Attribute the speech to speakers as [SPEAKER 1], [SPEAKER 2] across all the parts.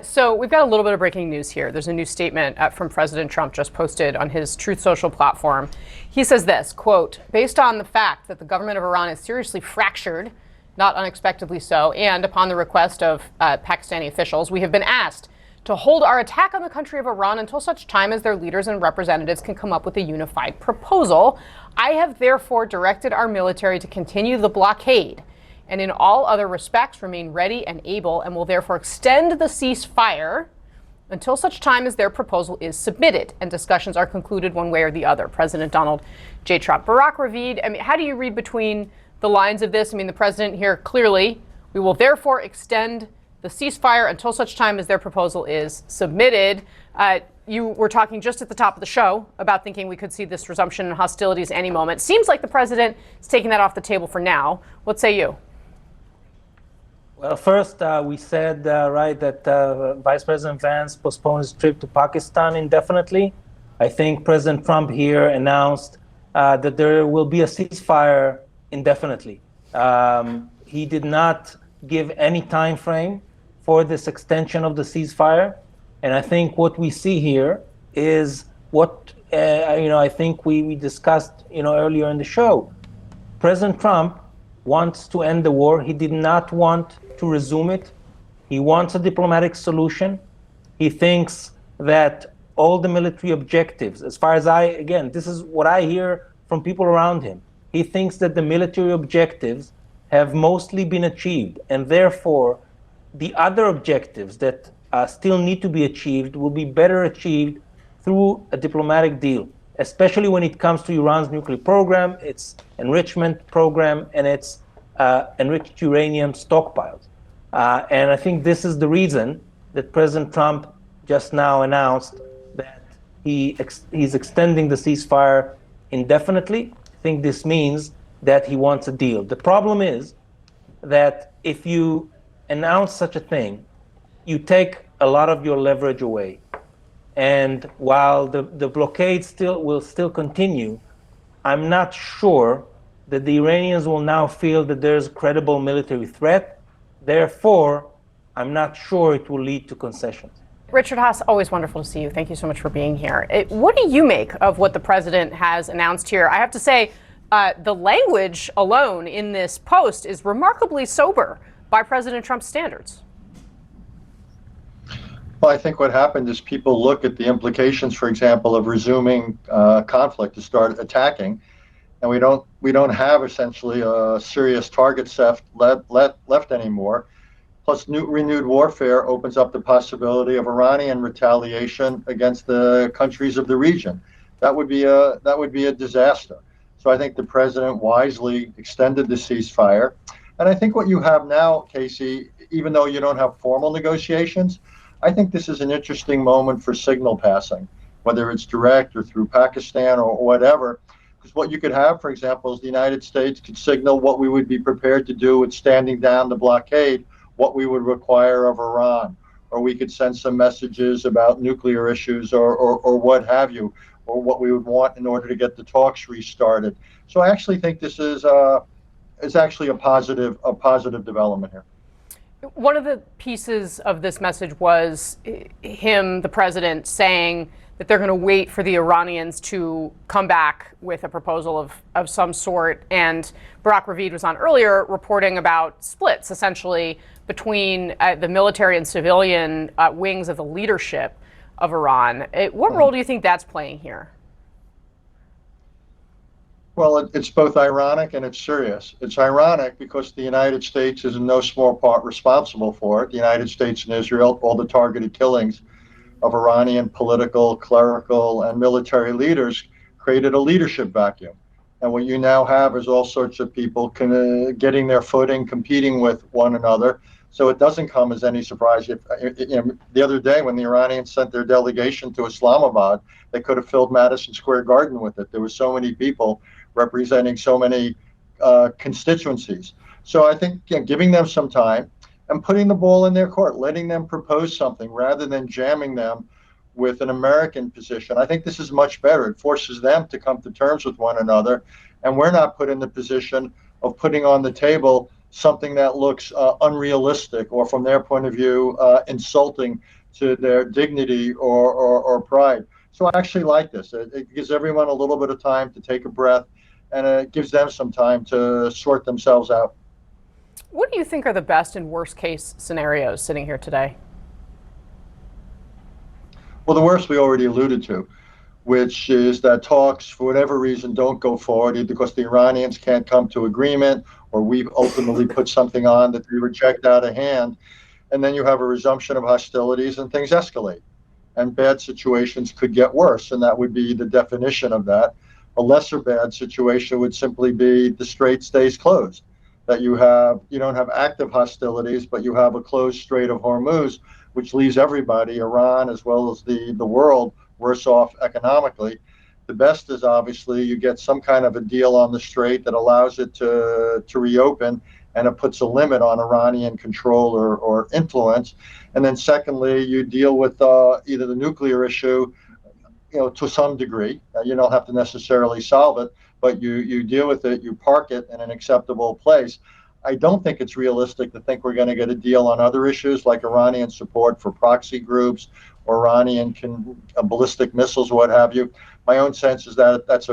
[SPEAKER 1] So we've got a little bit of breaking news here. There's a new statement from President Trump just posted on his Truth Social platform. He says this, quote, based on the fact that the government of Iran is seriously fractured, not unexpectedly so, and upon the request of Pakistani officials, we have been asked to hold our attack on the country of Iran until such time as their leaders and representatives can come up with a unified proposal. I have therefore directed our military to continue the blockade and in all other respects remain ready and able, and will therefore extend the ceasefire until such time as their proposal is submitted and discussions are concluded one way or the other. President Donald J. Trump. Barak Ravid, I mean, how do you read between the lines of this? I mean, the president here clearly, we will therefore extend the ceasefire until such time as their proposal is submitted. You were talking just at the top of the show about thinking we could see this resumption in hostilities any moment. Seems like the president is taking that off the table for now. What say you?
[SPEAKER 2] Well, first, we said, that Vice President Vance postponed his trip to Pakistan indefinitely. I think President Trump here announced that there will be a ceasefire indefinitely. He did not give any time frame for this extension of the ceasefire. And I think what we see here is what, I think we discussed, earlier in the show. President Trump wants to end the war. He did not want to resume it. He wants a diplomatic solution. He thinks that all the military objectives, as far as this is what I hear from people around him. He thinks that the military objectives have mostly been achieved, and therefore the other objectives that still need to be achieved will be better achieved through a diplomatic deal, especially when it comes to Iran's nuclear program, its enrichment program, and its enriched uranium stockpiles. And I think this is the reason that President Trump just now announced that he's extending the ceasefire indefinitely. I think this means that he wants a deal. The problem is that if you announce such a thing, you take a lot of your leverage away. And while the blockade will still continue, I'm not sure that the Iranians will now feel that there's a credible military threat. Therefore, I'm not sure it will lead to concessions.
[SPEAKER 1] Richard Haass, always wonderful to see you. Thank you so much for being here. What do you make of what the president has announced here? I have to say, the language alone in this post is remarkably sober by President Trump's standards.
[SPEAKER 3] Well, I think what happened is people look at the implications, for example, of resuming conflict to start attacking, and we don't have essentially a serious target left anymore. Plus, renewed warfare opens up the possibility of Iranian retaliation against the countries of the region. That would be a disaster. So I think the president wisely extended the ceasefire, and I think what you have now, Casey, even though you don't have formal negotiations, I think this is an interesting moment for signal passing, whether it's direct or through Pakistan or whatever. Because what you could have, for example, is the United States could signal what we would be prepared to do with standing down the blockade, what we would require of Iran, or we could send some messages about nuclear issues or what have you, or what we would want in order to get the talks restarted. So I actually think this is actually a positive development here.
[SPEAKER 1] One of the pieces of this message was him, the president, saying that they're going to wait for the Iranians to come back with a proposal of some sort. And Barak Ravid was on earlier reporting about splits, essentially, between the military and civilian wings of the leadership of Iran. What role do you think that's playing here?
[SPEAKER 3] Well, it's both ironic and it's serious. It's ironic because the United States is in no small part responsible for it. The United States and Israel, all the targeted killings of Iranian political, clerical, and military leaders created a leadership vacuum. And what you now have is all sorts of people getting their footing, competing with one another. So it doesn't come as any surprise. The other day when the Iranians sent their delegation to Islamabad, they could have filled Madison Square Garden with it. There were so many people representing so many constituencies. So I think giving them some time and putting the ball in their court, letting them propose something rather than jamming them with an American position. I think this is much better. It forces them to come to terms with one another, and we're not put in the position of putting on the table something that looks unrealistic or, from their point of view, insulting to their dignity or pride. So I actually like this. It gives everyone a little bit of time to take a breath, and it gives them some time to sort themselves out.
[SPEAKER 1] What do you think are the best and worst case scenarios sitting here today?
[SPEAKER 3] Well, the worst we already alluded to, which is that talks, for whatever reason, don't go forward, either because the Iranians can't come to agreement or we ultimately put something on that we reject out of hand. And then you have a resumption of hostilities and things escalate. And bad situations could get worse, and that would be the definition of that. A lesser bad situation would simply be the Strait stays closed, that you don't have active hostilities, but you have a closed Strait of Hormuz, which leaves everybody, Iran as well as the world, worse off economically. The best is obviously you get some kind of a deal on the Strait that allows it to reopen, and it puts a limit on Iranian control or influence. And then secondly, you deal with either the nuclear issue, to some degree. You don't have to necessarily solve it, but you deal with it, you park it in an acceptable place. I don't think it's realistic to think we're going to get a deal on other issues like Iranian support for proxy groups or Iranian ballistic missiles, what have you. My own sense is that that's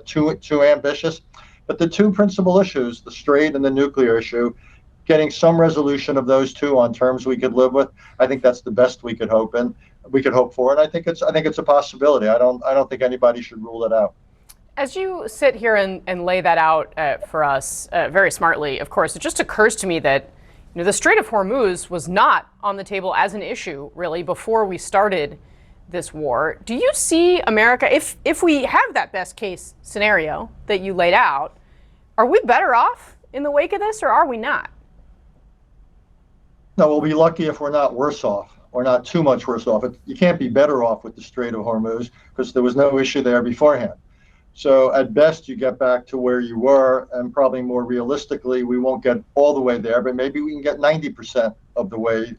[SPEAKER 3] too ambitious. But the two principal issues, the Strait and the nuclear issue, getting some resolution of those two on terms we could live with, I think that's the best we could hope for, and I think it's a possibility. I don't think anybody should rule it out.
[SPEAKER 1] As you sit here and lay that out for us very smartly, of course, it just occurs to me that the Strait of Hormuz was not on the table as an issue, really, before we started this war. Do you see America, if we have that best case scenario that you laid out, are we better off in the wake of this, or are we not?
[SPEAKER 3] No, we'll be lucky if we're not worse off, or not too much worse off. You can't be better off with the Strait of Hormuz because there was no issue there beforehand. So at best, you get back to where you were, and probably more realistically, we won't get all the way there, but maybe we can get 90% of the way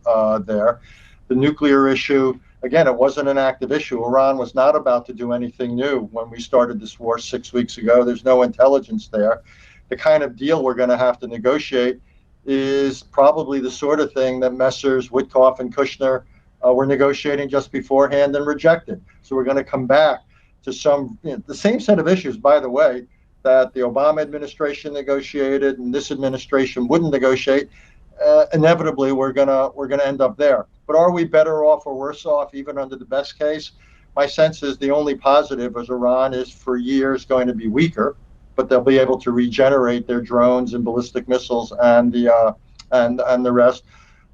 [SPEAKER 3] there. The nuclear issue, again, it wasn't an active issue. Iran was not about to do anything new when we started this war 6 weeks ago. There's no intelligence there. The kind of deal we're going to have to negotiate is probably the sort of thing that Messrs. Witkoff and Kushner were negotiating just beforehand and rejected. So we're going to come back to the same set of issues, by the way, that the Obama administration negotiated and this administration wouldn't negotiate. Inevitably, we're gonna end up there. But are we better off or worse off, even under the best case? My sense is the only positive is Iran is for years going to be weaker, but they'll be able to regenerate their drones and ballistic missiles and the rest.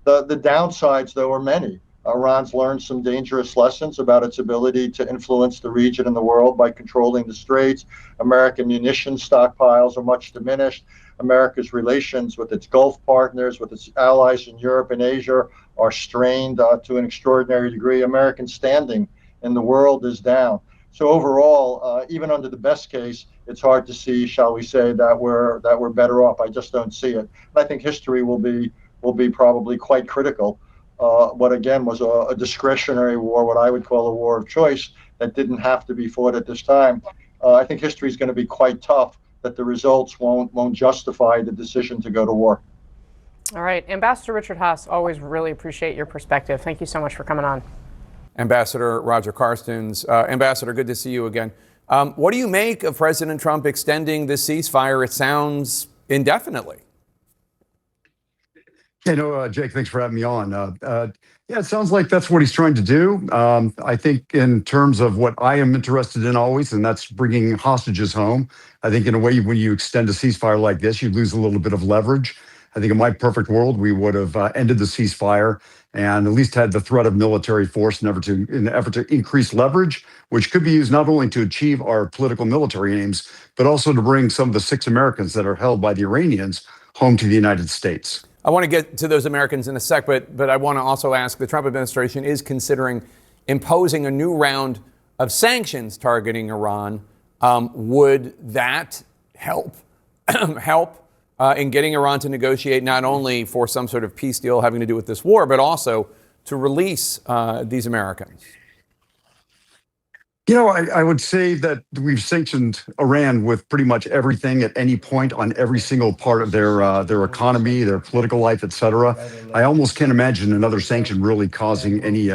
[SPEAKER 3] The downsides, though, are many. Iran's learned some dangerous lessons about its ability to influence the region and the world by controlling the straits. American munitions stockpiles are much diminished. America's relations with its Gulf partners, with its allies in Europe and Asia, are strained to an extraordinary degree. American standing in the world is down. So overall, even under the best case, it's hard to see, shall we say, that we're better off. I just don't see it. And I think history will be probably quite critical. What again was a discretionary war, what I would call a war of choice that didn't have to be fought at this time. I think history is going to be quite tough, that the results won't justify the decision to go to war.
[SPEAKER 1] All right. Ambassador Richard Haass, always really appreciate your perspective. Thank you so much for coming on.
[SPEAKER 4] Ambassador Roger Carstens. Ambassador, good to see you again. What do you make of President Trump extending the ceasefire? It sounds indefinitely.
[SPEAKER 5] Jake, thanks for having me on. Yeah, it sounds like that's what he's trying to do. I think in terms of what I am interested in always, and that's bringing hostages home. I think in a way, when you extend a ceasefire like this, you lose a little bit of leverage. I think in my perfect world, we would have ended the ceasefire and at least had the threat of military force in an effort to increase leverage, which could be used not only to achieve our political military aims, but also to bring some of the 6 Americans that are held by the Iranians home to the United States.
[SPEAKER 4] I want to get to those Americans in a sec, but I want to also ask, the Trump administration is considering imposing a new round of sanctions targeting Iran. Would that help in getting Iran to negotiate not only for some sort of peace deal having to do with this war, but also to release these Americans?
[SPEAKER 5] I would say that we've sanctioned Iran with pretty much everything at any point on every single part of their economy, their political life, et cetera. I almost can't imagine another sanction really causing any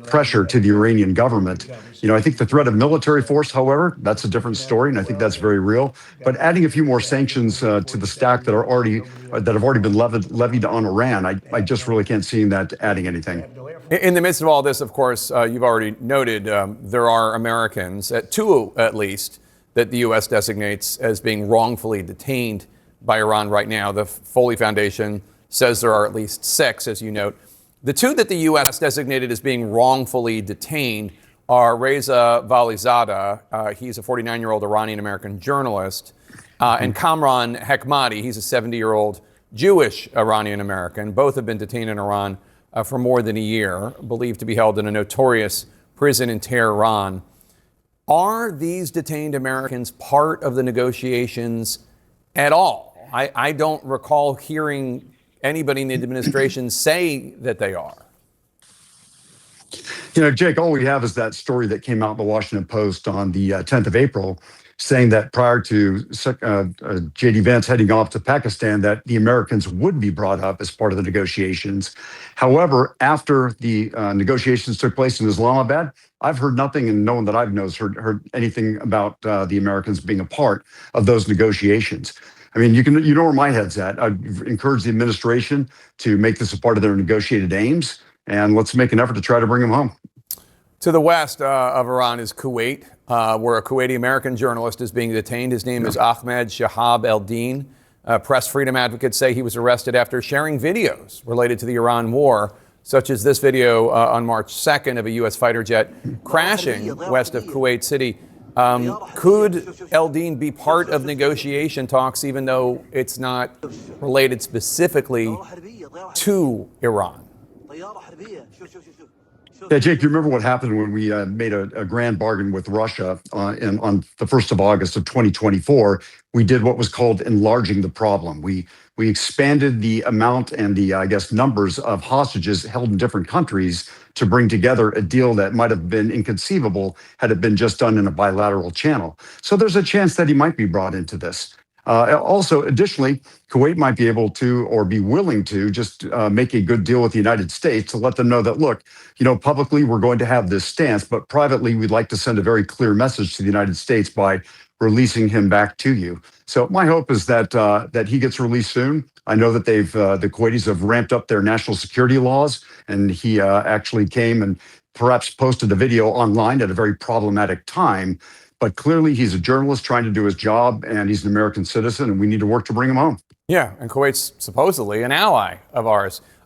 [SPEAKER 5] pressure to the Iranian government. I think the threat of military force, however, that's a different story, and I think that's very real. But adding a few more sanctions to the stack that have already been levied on Iran, I just really can't see that adding anything.
[SPEAKER 4] In the midst of all this, of course, you've already noted there are Americans, two at least, that the U.S. designates as being wrongfully detained by Iran right now. The Foley Foundation says there are at least 6, as you note. The 2 that the U.S. designated as being wrongfully detained are Reza Valizadeh, he's a 49-year-old Iranian-American journalist, and Kamran Hekmati, he's a 70-year-old Jewish Iranian-American. Both have been detained in Iran for more than a year, believed to be held in a notorious prison in Tehran. Are these detained Americans part of the negotiations at all? I don't recall hearing anybody in the administration say that they are.
[SPEAKER 5] Jake, all we have is that story that came out in the Washington Post on the 10th of April, saying that prior to J.D. Vance heading off to Pakistan, that the Americans would be brought up as part of the negotiations. However, after the negotiations took place in Islamabad, I've heard nothing, and no one that I've known has heard anything about the Americans being a part of those negotiations. I mean, you know where my head's at. I'd encourage the administration to make this a part of their negotiated aims, and let's make an effort to try to bring them home.
[SPEAKER 4] To the west of Iran is Kuwait, where a Kuwaiti-American journalist is being detained. His name is Ahmed Shahab El-Din. Press freedom advocates say he was arrested after sharing videos related to the Iran war, such as this video on March 2nd of a U.S. fighter jet crashing west of Kuwait City. Could El-Din be part of negotiation talks, even though it's not related specifically to Iran?
[SPEAKER 5] Yeah, Jake, you remember what happened when we made a grand bargain with Russia on the 1st of August of 2024? We did what was called enlarging the problem. We expanded the amount and the, numbers of hostages held in different countries to bring together a deal that might have been inconceivable had it been just done in a bilateral channel. So there's a chance that he might be brought into this. Also, additionally, Kuwait might be able to or be willing to just make a good deal with the United States to let them know that, look, publicly we're going to have this stance, but privately we'd like to send a very clear message to the United States by releasing him back to you. So my hope is that that he gets released soon. I know that the Kuwaitis have ramped up their national security laws, and he actually came and perhaps posted a video online at a very problematic time. But clearly, he's a journalist trying to do his job, and he's an American citizen, and we need to work to bring him home.
[SPEAKER 4] Yeah, and Kuwait's supposedly an ally of ours.